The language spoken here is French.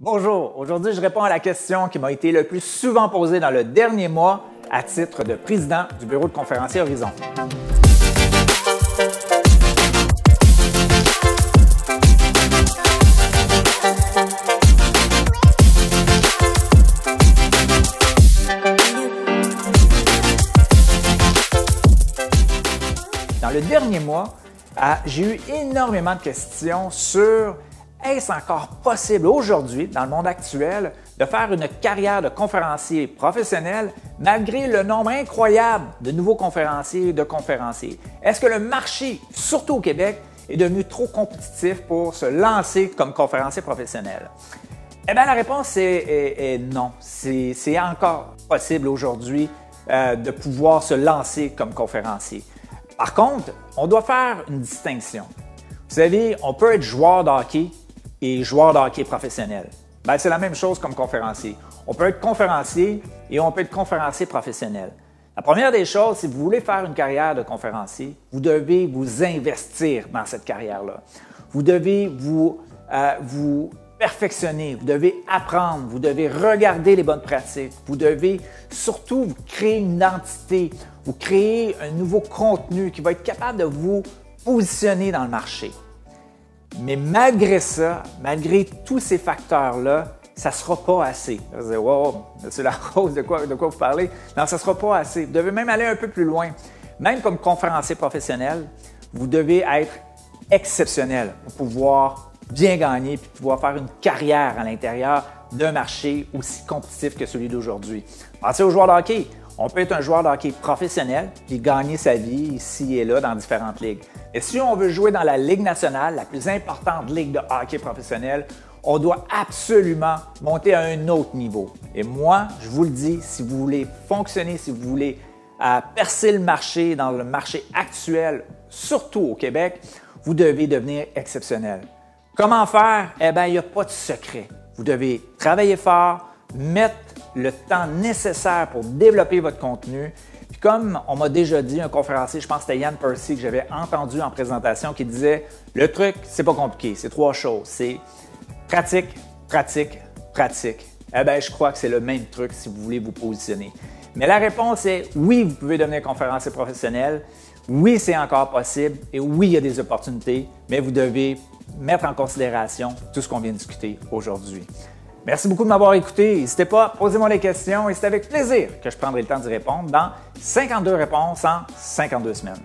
Bonjour, aujourd'hui je réponds à la question qui m'a été le plus souvent posée dans le dernier mois à titre de président du bureau de conférenciers Horizon. Dans le dernier mois, j'ai eu énormément de questions sur est-ce encore possible aujourd'hui, dans le monde actuel, de faire une carrière de conférencier professionnel malgré le nombre incroyable de nouveaux conférenciers et de conférenciers? Est-ce que le marché, surtout au Québec, est devenu trop compétitif pour se lancer comme conférencier professionnel? Eh bien, la réponse est non. C'est encore possible aujourd'hui de pouvoir se lancer comme conférencier. Par contre, on doit faire une distinction. Vous savez, on peut être joueur de hockey et joueur de hockey professionnel. Bien, c'est la même chose comme conférencier. On peut être conférencier et on peut être conférencier professionnel. La première des choses, si vous voulez faire une carrière de conférencier, vous devez vous investir dans cette carrière-là. Vous devez vous perfectionner, vous devez apprendre, vous devez regarder les bonnes pratiques, vous devez surtout vous créer une identité, vous créer un nouveau contenu qui va être capable de vous positionner dans le marché. Mais malgré ça, malgré tous ces facteurs-là, ça ne sera pas assez. Vous allez dire, wow, M. Larose, de quoi vous parlez? Non, ça ne sera pas assez. Vous devez même aller un peu plus loin. Même comme conférencier professionnel, vous devez être exceptionnel pour pouvoir bien gagner et pouvoir faire une carrière à l'intérieur d'un marché aussi compétitif que celui d'aujourd'hui. Pensez aux joueurs de hockey. On peut être un joueur de hockey professionnel puis gagner sa vie ici et là dans différentes ligues. Et si on veut jouer dans la Ligue nationale, la plus importante ligue de hockey professionnel, on doit absolument monter à un autre niveau. Et moi, je vous le dis, si vous voulez fonctionner, si vous voulez percer le marché dans le marché actuel, surtout au Québec, vous devez devenir exceptionnel. Comment faire? Eh bien, il n'y a pas de secret. Vous devez travailler fort, mettre le temps nécessaire pour développer votre contenu. Puis comme on m'a déjà dit, un conférencier, je pense que c'était Yann Percy que j'avais entendu en présentation, qui disait « Le truc, c'est pas compliqué, c'est trois choses. C'est pratique, pratique, pratique. » Eh bien, je crois que c'est le même truc si vous voulez vous positionner. Mais la réponse est oui, vous pouvez devenir conférencier professionnel. Oui, c'est encore possible. Et oui, il y a des opportunités, mais vous devez mettre en considération tout ce qu'on vient de discuter aujourd'hui. Merci beaucoup de m'avoir écouté. N'hésitez pas, posez-moi des questions et c'est avec plaisir que je prendrai le temps d'y répondre dans 52 réponses en 52 semaines.